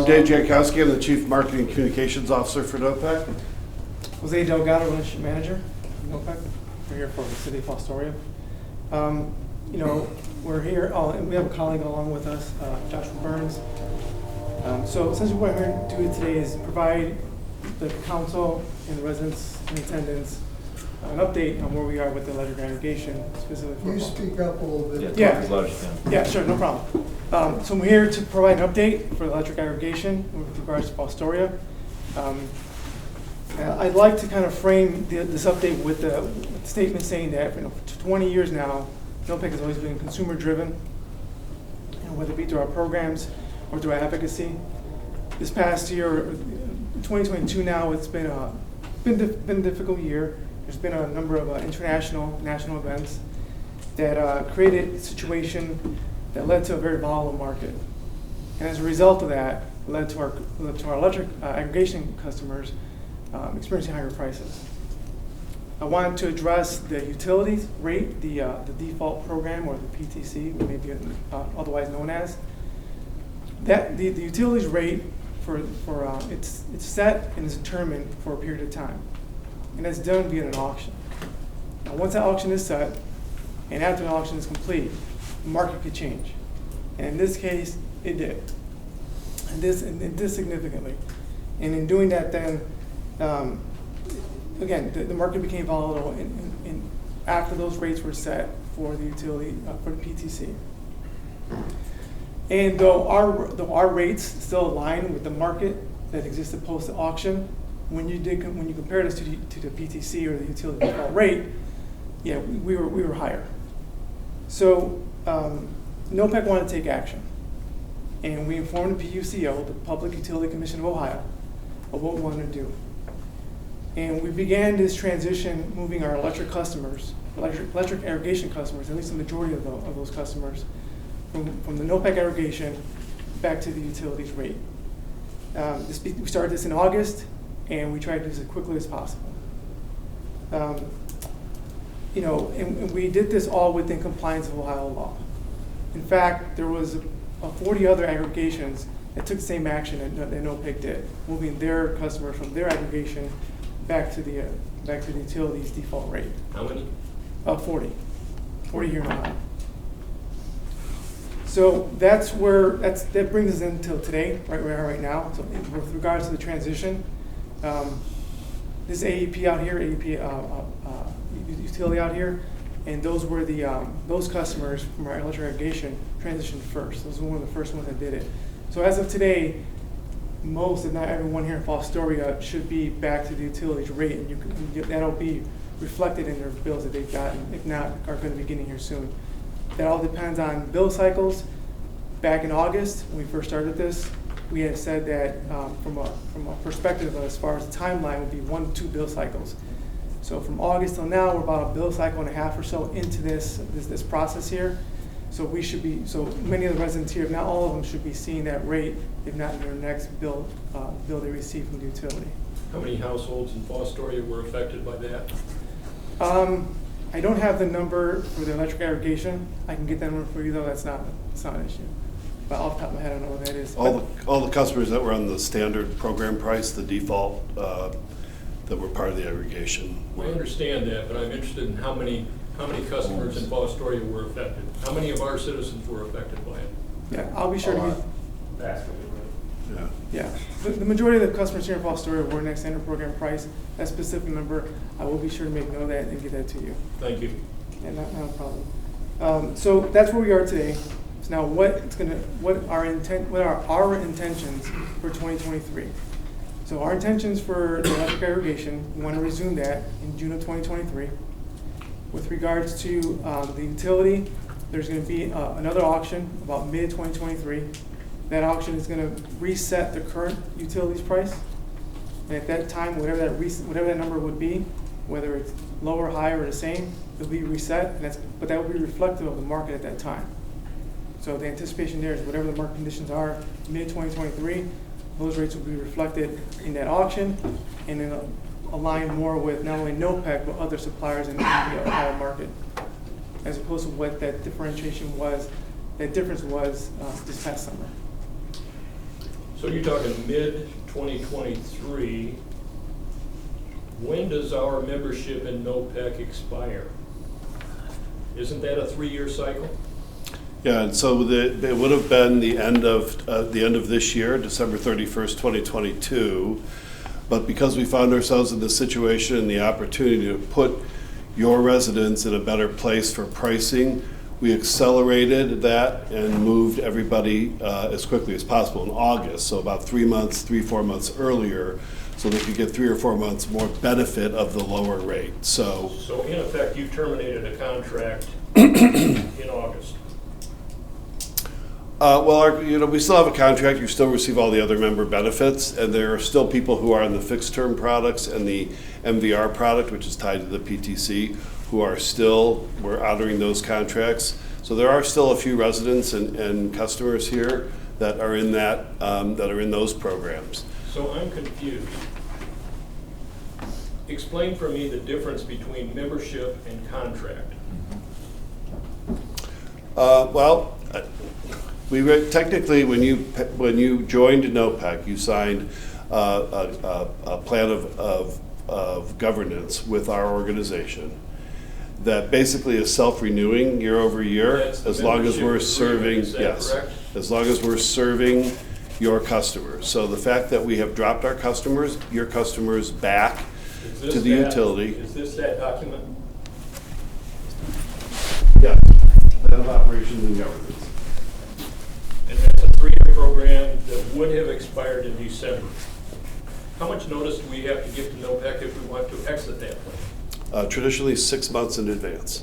Dave Jankowski. I'm the Chief Marketing Communications Officer for NOPEC. Jose Delgado, Relationship Manager, NOPEC. We're here for the City of Fostoria. We're here, and we have a colleague along with us, Joshua Burns. So essentially what we're here to do today is provide the council and the residents in attendance an update on where we are with the electric aggregation, specifically for. Can you speak up a little bit? Yeah, sure, no problem. So we're here to provide an update for the electric aggregation with regards to Fostoria. I'd like to kind of frame this update with the statement saying that for 20 years now, NOPEC has always been consumer driven, whether it be through our programs or through our advocacy. This past year, 2022 now, it's been a difficult year. There's been a number of international, national events that created a situation that led to a very volatile market. And as a result of that, led to our electric aggregation customers experiencing higher prices. I wanted to address the utilities rate, the default program, or the PTC, maybe otherwise known as. That the utilities rate it's set and is determined for a period of time, and that's done via an auction. Now, once that auction is set, and after the auction is complete, the market could change, and in this case, it did, and this significantly. And in doing that, then again, the market became volatile, and after those rates were set for the utility for the PTC. And though our rates still align with the market that existed post the auction, when you compared us to the PTC or the utility default rate, yeah, we were higher. So NOPEC wanted to take action, and we informed the PUCO, the Public Utility Commission of Ohio, of what we wanted to do. And we began this transition, moving our electric aggregation customers, at least the majority of those customers, from the NOPEC aggregation back to the utilities rate. We started this in August, and we tried to do this as quickly as possible. And we did this all within compliance of Ohio law. In fact, there was 40 other aggregations that took the same action that NOPEC did, moving their customers from their aggregation back to the utilities default rate. How many? 40 here in Ohio. So that brings us until today, right where we are right now. So with regards to the transition, this AEP out here, utility out here, and those were those customers from our electric aggregation transitioned first. Those were one of the first ones that did it. So as of today, most, if not everyone here in Fostoria, should be back to the utilities rate, and that'll be reflected in their bills that they've gotten, if not, are going to be getting here soon. That all depends on bill cycles. Back in August, when we first started this, we had said that from a perspective as far as the timeline would be 1 to 2 bill cycles. So from August till now, we're about a bill cycle and a half or so into this process here. So many of the residents here, if not all of them, should be seeing that rate, if not in their next bill they receive from the utility. How many households in Fostoria were affected by that? I don't have the number for the electric aggregation. I can get that number for you, though. That's not an issue. But off the top of my head, I don't know what that is. All the customers that were on the standard program price, the default, that were part of the aggregation. I understand that, but I'm interested in how many customers in Fostoria were affected. How many of our citizens were affected by it? Yeah, I'll be sure to Yeah. Yeah, the majority of the customers here in Fostoria were in that standard program price. That specific number, I will be sure to make note of that and get that to you. Thank you. Yeah, not a problem. So that's where we are today. So now, what are our intentions for 2023? So our intentions for the electric aggregation, we want to resume that in June of 2023. With regards to the utility, there's going to be another auction about mid-2023. That auction is going to reset the current utilities price. And at that time, whatever that number would be, whether it's lower, higher, or the same, it'll be reset, but that will be reflective of the market at that time. So the anticipation there is whatever the market conditions are mid-2023, those rates will be reflected in that auction and then align more with not only NOPEC but other suppliers in the Ohio market, as opposed to what that difference was this past summer. So you're talking mid-2023. When does our membership in NOPEC expire? Isn't that a 3-year cycle? Yeah, and so it would have been the end of this year, December 31st, 2022. But because we found ourselves in this situation and the opportunity to put your residents in a better place for pricing, we accelerated that and moved everybody as quickly as possible in August. So about 4 months earlier, so they could get 3 or 4 months more benefit of the lower rate. So in effect, you terminated a contract in August. We still have a contract. You still receive all the other member benefits, and there are still people who are in the fixed term products and the MVR product, which is tied to the PTC, who are we're honoring those contracts. So there are still a few residents and customers here that are in that are in those programs. So I'm confused. Explain for me the difference between membership and contract. Technically, when you joined NOPEC, you signed a plan of governance with our organization that basically is self-renewing year over year, as long as we're serving. Yes, correct? As long as we're serving your customers. So the fact that we have dropped your customers back to the utility. Is this that document? Yes, plan of operations and governance. And that's a 3-year program that would have expired in December. How much notice do we have to give to NOPEC if we want to exit that plan? Traditionally 6 months in advance.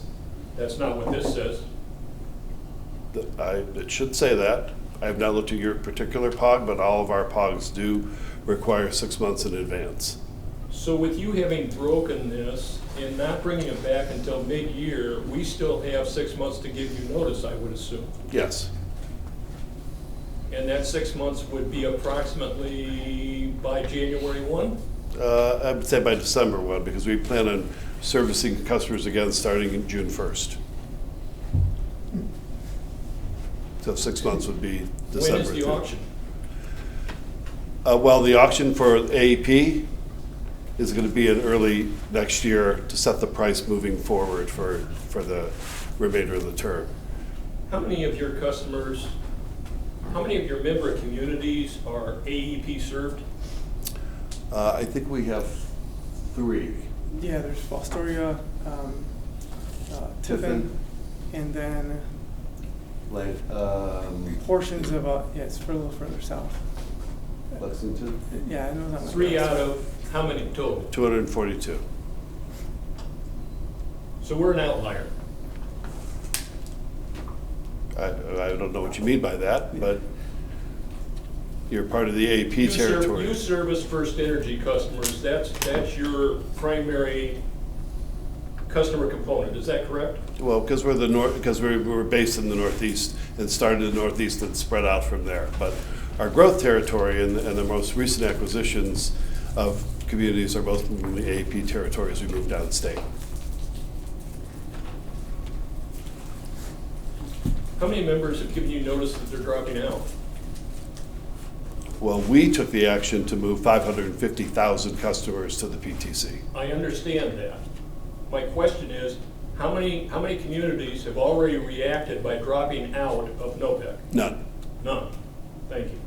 That's not what this says. It should say that. I have not looked at your particular POG, but all of our POGs do require 6 months in advance. So with you having broken this and not bringing it back until mid-year, we still have 6 months to give you notice, I would assume. Yes. And that 6 months would be approximately by January 1? I would say by December 1, because we plan on servicing customers again starting in June 1st. So 6 months would be December. When is the auction? The auction for AEP is going to be in early next year to set the price moving forward for the remainder of the term. How many of your customers, how many of your member communities are AEP served? I think we have 3. Yeah, there's Fostoria, Tiffin, and then portions of, it's a little further south. Lexington? Yeah, I know that. 3 out of how many total? 242. So we're an outlier. I don't know what you mean by that, but you're part of the AEP territory. You service First Energy customers. That's your primary customer component. Is that correct? Well, because we're based in the Northeast and started in the Northeast and spread out from there. But our growth territory and the most recent acquisitions of communities are both in the AEP territory as we move downstate. How many members have given you notice that they're dropping out? Well, we took the action to move 550,000 customers to the PTC. I understand that. My question is, how many communities have already reacted by dropping out of NOPEC? None. None. Thank you.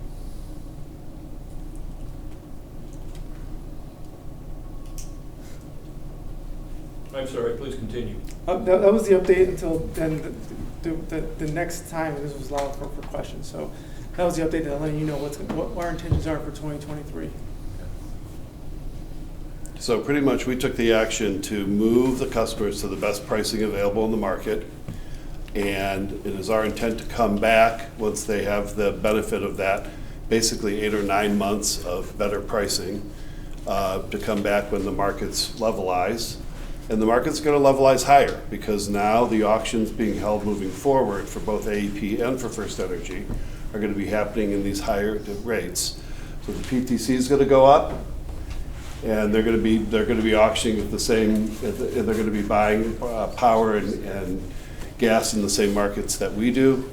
I'm sorry, please continue. That was the update until then. The next time this was allowed for questions. So that was the update that letting you know what our intentions are for 2023. So pretty much we took the action to move the customers to the best pricing available in the market. And it is our intent to come back once they have the benefit of that, basically 8 or 9 months of better pricing, to come back when the markets levelize. And the market's going to levelize higher because now the auctions being held moving forward for both AEP and for First Energy are going to be happening in these higher rates. So the PTC is going to go up, and they're going to be auctioning at the same, and they're going to be buying power and gas in the same markets that we do.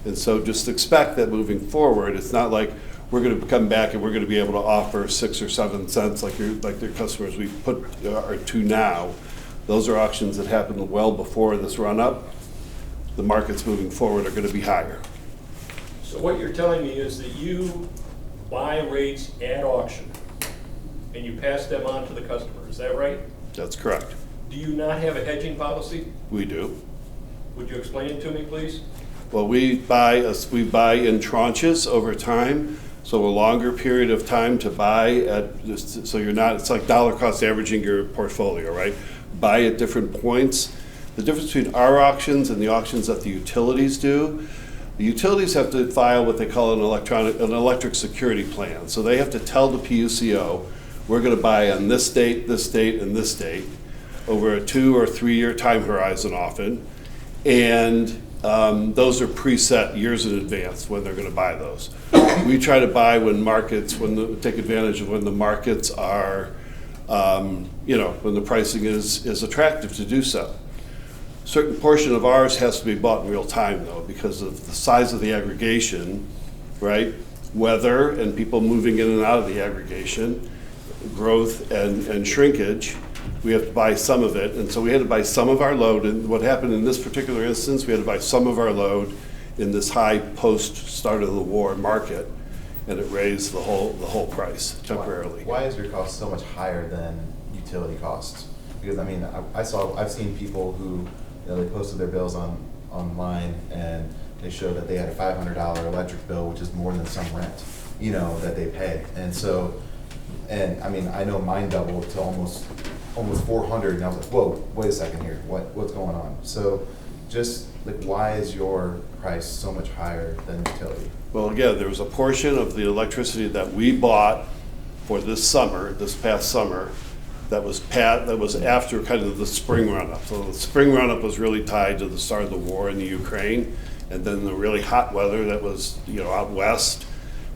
And so just expect that moving forward, it's not like we're going to come back and we're going to be able to offer 6 or 7 cents like their customers we put are to now. Those are auctions that happened well before this run-up. The markets moving forward are going to be higher. So what you're telling me is that you buy rates at auction and you pass them on to the customer, is that right? That's correct. Do you not have a hedging policy? We do. Would you explain it to me, please? Well, we buy in tranches over time, so a longer period of time to buy at, so you're not, it's like dollar cost averaging your portfolio, right? Buy at different points. The difference between our auctions and the auctions that the utilities do, the utilities have to file what they call an electric security plan. So they have to tell the PUCO, we're going to buy on this date, and this date, over a 2 or 3 year time horizon often. And those are preset years in advance when they're going to buy those. We try to buy when take advantage of when the markets are, when the pricing is attractive to do so. A certain portion of ours has to be bought in real time though, because of the size of the aggregation, right? Weather and people moving in and out of the aggregation, growth and shrinkage. We have to buy some of it, and so we had to buy some of our load. And what happened in this particular instance, we had to buy some of our load in this high post-start of the war market, and it raised the whole price temporarily. Why is your cost so much higher than utility costs? Because I mean, I've seen people who, they posted their bills online, and they showed that they had a $500 electric bill, which is more than some rent, that they pay. And I mean, I know mine doubled to almost 400, and I was like, whoa, wait a second here, what's going on? So just like, why is your price so much higher than utility? Well, again, there was a portion of the electricity that we bought for this past summer, that was after kind of the spring run-up. So the spring run-up was really tied to the start of the war in the Ukraine, and then the really hot weather that was out west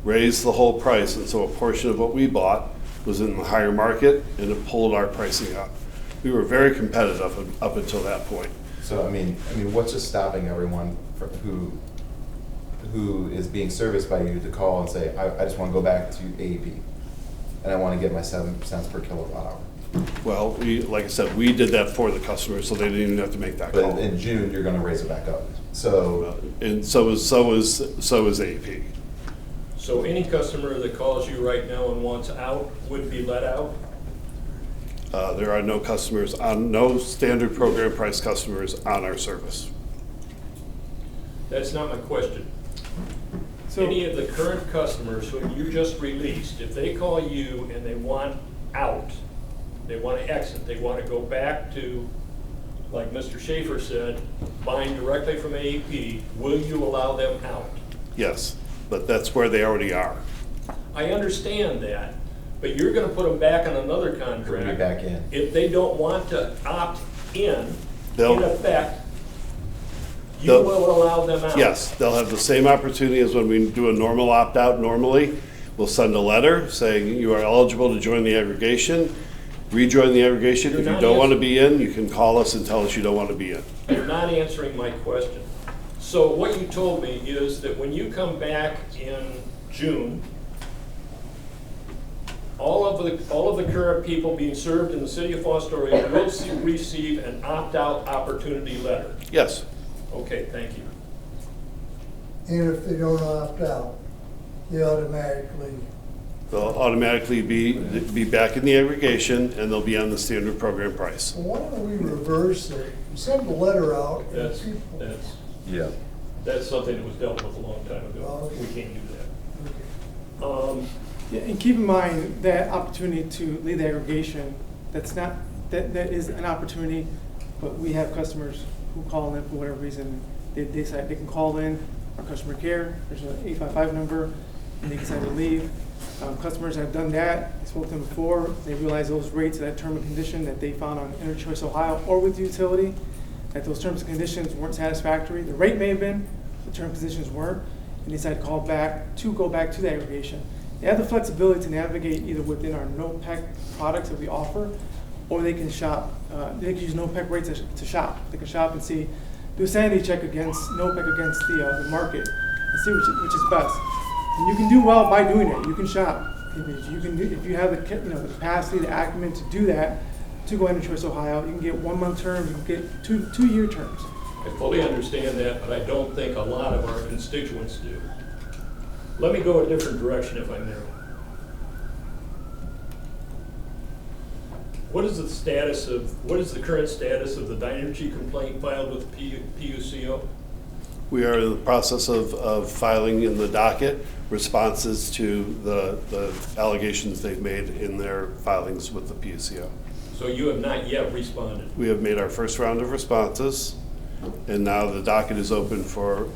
raised the whole price, and so a portion of what we bought was in the higher market, and it pulled our pricing up. We were very competitive up until that point. So I mean, what's just stopping everyone who is being serviced by you to call and say, I just want to go back to AEP, and I want to get my 7 cents per kilowatt hour? Well, like I said, we did that for the customers, so they didn't even have to make that call. But in June, you're going to raise it back up. So and so is AEP. So any customer that calls you right now and wants out would be let out? There are no standard program price customers on our service. That's not my question. So, Any of the current customers who you just released, if they call you and they want out, they want to exit, they want to go back to, like Mr. Schaefer said, buying directly from AEP, will you allow them out? Yes, but that's where they already are. I understand that, but you're going to put them back on another bring it contract. back in. If they don't want to opt in They'll- effect, you They'll- will allow them out. Yes, they'll have the same opportunity as when we do a normal opt-out normally. We'll send a letter saying you are eligible to join the aggregation, rejoin the aggregation. You're If you not don't want to be in, you can call us and tell us you don't want to be in. You're not answering my question. So what you told me is that when you come back in June, all of the current people being served in the city of Fostoria will receive an opt-out opportunity letter. Yes, Okay, thank you. And if they don't opt out, they automatically, they'll automatically be back in the aggregation, and they'll be on the standard program price. well, why don't we reverse it? Send a letter out and That's people. Yeah. that's something that was dealt with a long time ago. Okay. We can't do that. yeah, and keep in mind that opportunity to lead the aggregation, that is an opportunity, but we have customers who call in for whatever reason. They decide they can call in our customer care, there's an 855 number, and they decide to leave. Customers have done that, I spoke to them before, they realize those rates, that term and condition that they found on InterChoice Ohio or with the utility, that those terms and conditions weren't satisfactory. The rate may have been, the terms and conditions weren't, and they decided to go back to the aggregation. They have the flexibility to navigate either within our NOPEC products that we offer, or they can shop, they can use NOPEC rates to shop. They can shop and see, do a sanity check against NOPEC against the market and see which is best. And you can do well by doing it. You can shop. If you have the capacity, the acumen to do that, to go into Choice Ohio, you can get 1 month terms, you can get two-year terms. I fully understand that, but I don't think a lot of our constituents do. Let me go a different direction if I may. What is the current status of the Dynegy complaint filed with PUCO? We are in the process of filing in the docket responses to the allegations they've made in their filings with the PUCO. So you have not yet responded? We have made our first round of responses, and now the docket is open for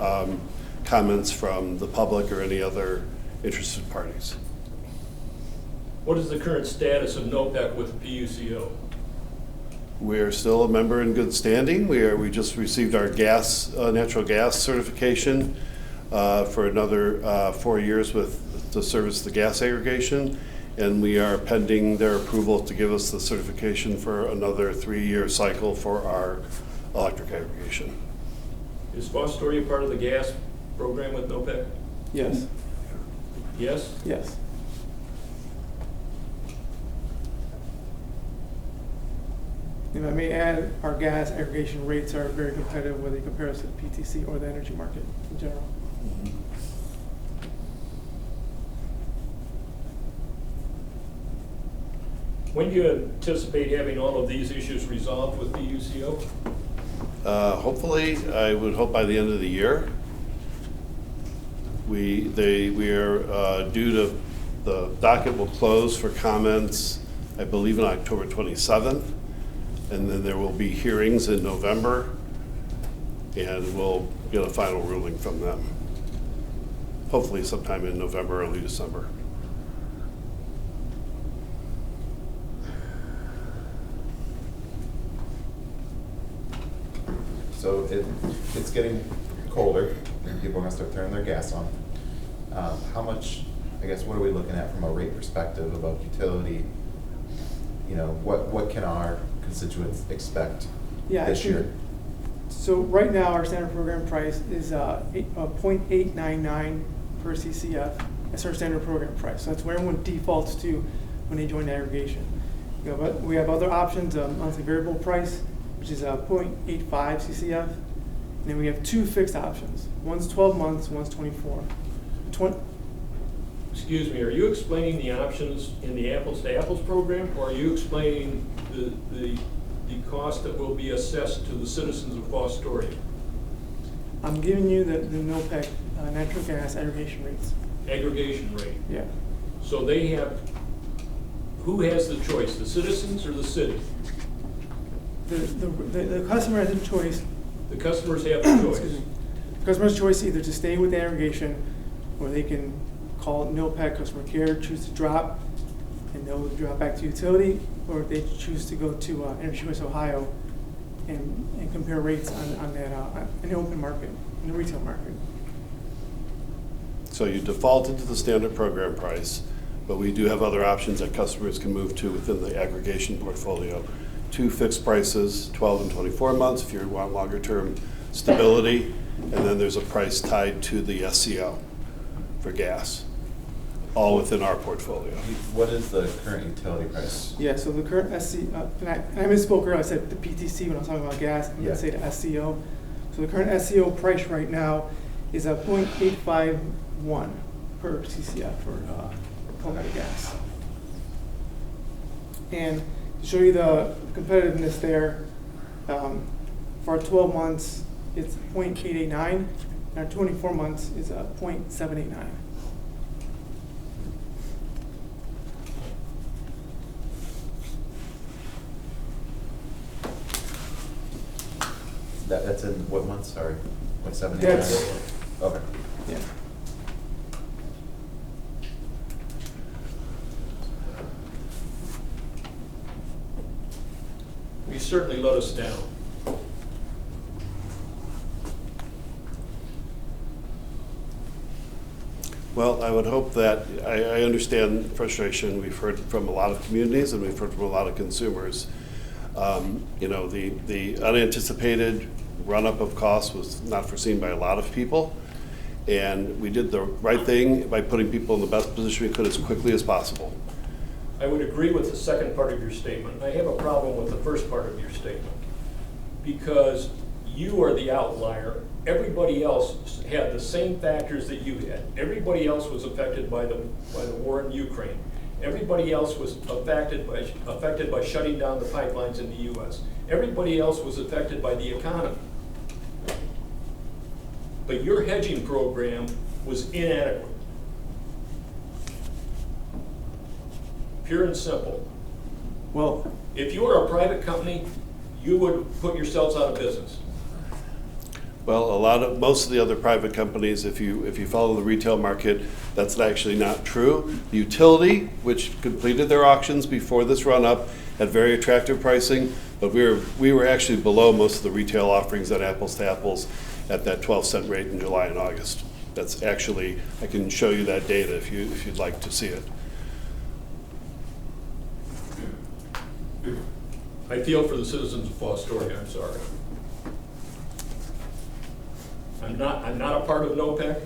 comments from the public or any other interested parties. What is the current status of NOPEC with PUCO? We are still a member in good standing. We just received our natural gas certification for another 4 years to service the gas aggregation, and we are pending their approval to give us the certification for another 3-year cycle for our electric aggregation. Is Fostoria part of the gas program with NOPEC? Yes. Yes? Yes. If I may add, our gas aggregation rates are very competitive whether you compare us to the PTC or the energy market in general. When do you anticipate having all of these issues resolved with PUCO? Hopefully, I would hope by the end of the year. We are due to, the docket will close for comments, I believe, on October 27th. And then there will be hearings in November, and we'll get a final ruling from them. Hopefully sometime in November, early December. So it's getting colder, and people are gonna start turning their gas on. How much, I guess, what are we looking at from a rate perspective about utility? You know, what can our constituents expect this year? So right now, our standard program price is 0.899 per CCF. That's our standard program price. So that's what everyone defaults to when they join the aggregation. But we have other options, monthly variable price, which is 0.85 CCF. And then we have 2 fixed options. One's 12 months, one's 24. Excuse me, are you explaining the options in the apples to apples program, or are you explaining the cost that will be assessed to the citizens of Fostoria? I'm giving you the NOPEC natural gas aggregation rates. Aggregation rate. Yeah. So they have, who has the choice, the citizens or the city? The customer has a choice. The customers have the choice. Excuse me. The customer's choice either to stay with the aggregation, or they can call NOPEC customer care, choose to drop, and they'll drop back to utility, or if they choose to go to Energy Choice Ohio and compare rates on that in the open market, in the retail market. So you defaulted to the standard program price, but we do have other options that customers can move to within the aggregation portfolio. 2 fixed prices, 12 and 24 months if you want longer term stability, and then there's a price tied to the SCO for gas, all within our portfolio. What is the current utility price? Yeah, so the current SC, and I misspoke earlier, I said the PTC when I was talking about gas, I'm going to say the SCO. So the current SCO price right now is 0.851 per CCF for Colgate gas. And to show you the competitiveness there, for our 12 months, it's 0.889, and our 24 months is 0.789. That's in what month, sorry? What, 7? That's- Okay. Yeah. You certainly let us down. Well, I would hope that, I understand frustration. We've heard from a lot of communities and we've heard from a lot of consumers. You know, the unanticipated run-up of costs was not foreseen by a lot of people. And we did the right thing by putting people in the best position we could as quickly as possible. I would agree with the second part of your statement. I have a problem with the first part of your statement, because you are the outlier. Everybody else had the same factors that you had. Everybody else was affected by the war in Ukraine. Everybody else was affected by shutting down the pipelines in the U.S. Everybody else was affected by the economy. But your hedging program was inadequate. Pure and simple. Well, If you were a private company, you would put yourselves out of business. Well, most of the other private companies, if you follow the retail market, that's actually not true. The utility, which completed their auctions before this run-up, had very attractive pricing, but we were actually below most of the retail offerings at apples to apples at that 12-cent rate in July and August. That's actually, I can show you that data if you'd like to see it. I feel for the citizens of Fostoria, I'm sorry. I'm not a part of NOPEC.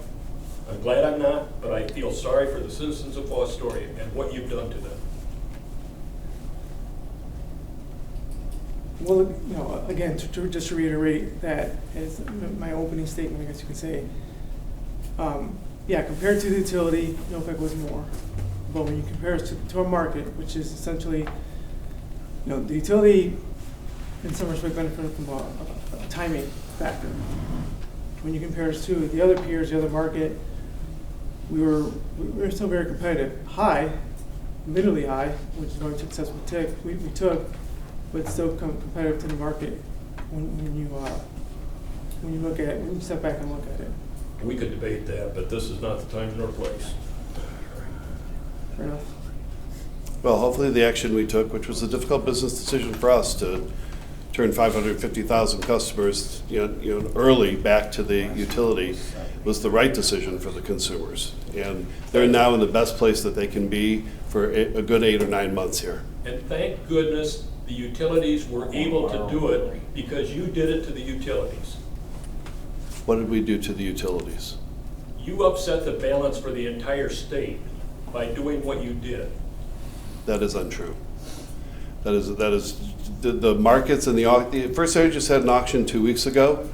I'm glad I'm not, but I feel sorry for the citizens of Fostoria and what you've done to them. well, you know, again, just to reiterate that as my opening statement, I guess you could say, yeah, compared to the utility, NOPEC was more. But when you compare us to our market, which is essentially, you know, the utility in some respect benefited from a timing factor. When you compare us to the other peers, the other market, we were still very competitive. High, middly high, which is what success we took, but still competitive to the market when you step back and look at it. We could debate that, but this is not the time nor place. Fair enough. Well, hopefully the action we took, which was a difficult business decision for us to turn 550,000 customers early back to the utility, was the right decision for the consumers. And they're now in the best place that they can be for a good 8 or 9 months here. And thank goodness the utilities were able to do it because you did it to the utilities. What did we do to the utilities? You upset the balance for the entire state by doing what you did. That is untrue. That is the markets and the First Energy just had an auction 2 weeks ago,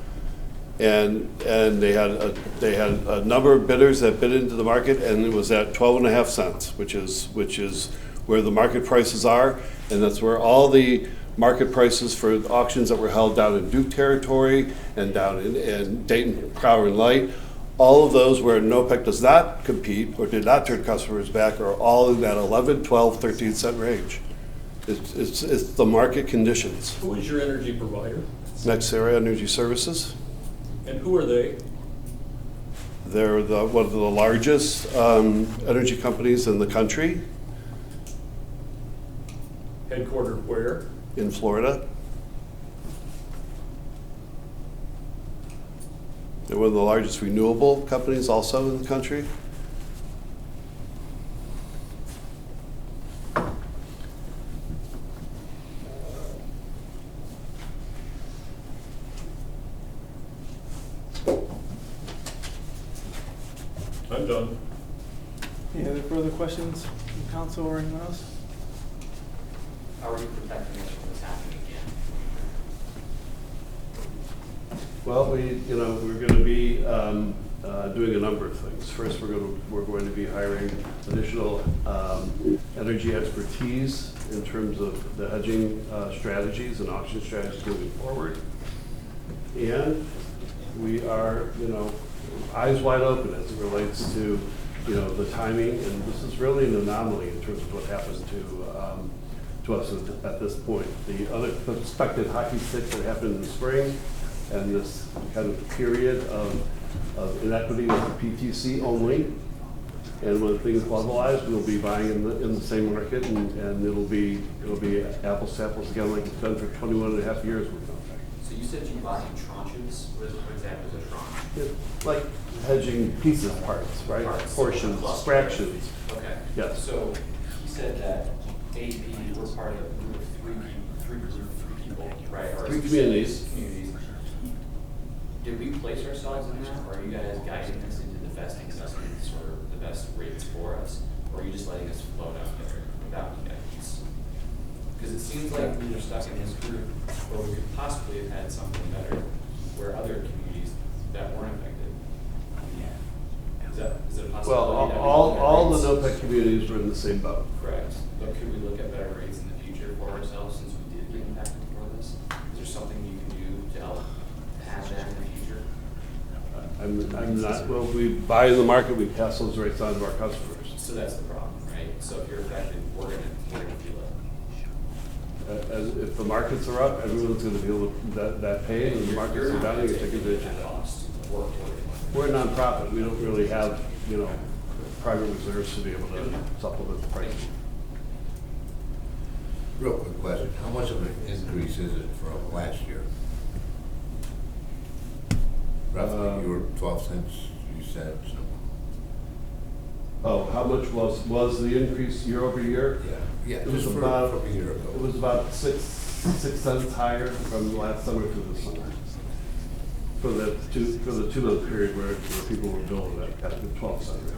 and they had a number of bidders that bid into the market, and it was at 12.5 cents, which is where the market prices are, and that's where all the market prices for auctions that were held down in Duke territory and down in Dayton, Crowder and Light. All of those where NOPEC does not compete or did not turn customers back are all in that 11, 12, 13 cent range. It's the market conditions. Who is your energy provider? Nexera Energy Services. And who are they? They're one of the largest energy companies in the country. Headquartered where? In Florida. They're one of the largest renewable companies also in the country. I'm done. Any other further questions from council or anyone else? How are you protecting us from this happening again? Well, we're going to be doing a number of things. First, we're going to be hiring additional energy expertise in terms of the hedging strategies and auction strategies moving forward. And we are, eyes wide open as it relates to, the timing. And this is really an anomaly in terms of what happens to us at this point. The unexpected hockey stick that happened in the spring, and this kind of period of inequity with the PTC only. And when things levelize, we'll be buying in the same market, and it'll be apples to apples again, like it's done for 21 and a half years with NOPEC. So you said you buy in tranches. What exactly is a tranche? Like hedging pieces, parts, right? Parts. Portions, Cluster. fractions. Okay. Yes. So you said that AP, we're part of a group of three people, right? Or Three communities. Did we place ourselves in that, or are you guys guiding us into best investments or the best rates for us? Or are you just letting us float out there without guidance? Because it seems like we were stuck in this group where we could possibly have had something better, where other communities that weren't affected. Is it a possibility? Well, that we all look at the rates? NOPEC communities were in the same boat. Correct, but could we look at better rates in the future for ourselves since we did get impacted for this? Is there something you can do to help have that in the future? I'm not, well, we buy in the market, we pass those rates on to our customers. So that's the problem, right? So if you're affected, we're gonna feel it. As, if the markets are up, everyone's gonna feel that pain, and the markets are down, you take advantage of that. Cost. We're a nonprofit, we don't really have, private reserves to be able to supplement the pricing. Real quick question, how much of an increase is it from last year? Roughly, you were 12 cents, you said, so. Oh, how much was the increase year over year? Yeah, It was just about, from a year ago. it was about 6 cents higher from last summer to this summer. For the 2 month period where people were billed at the 12 cent rate.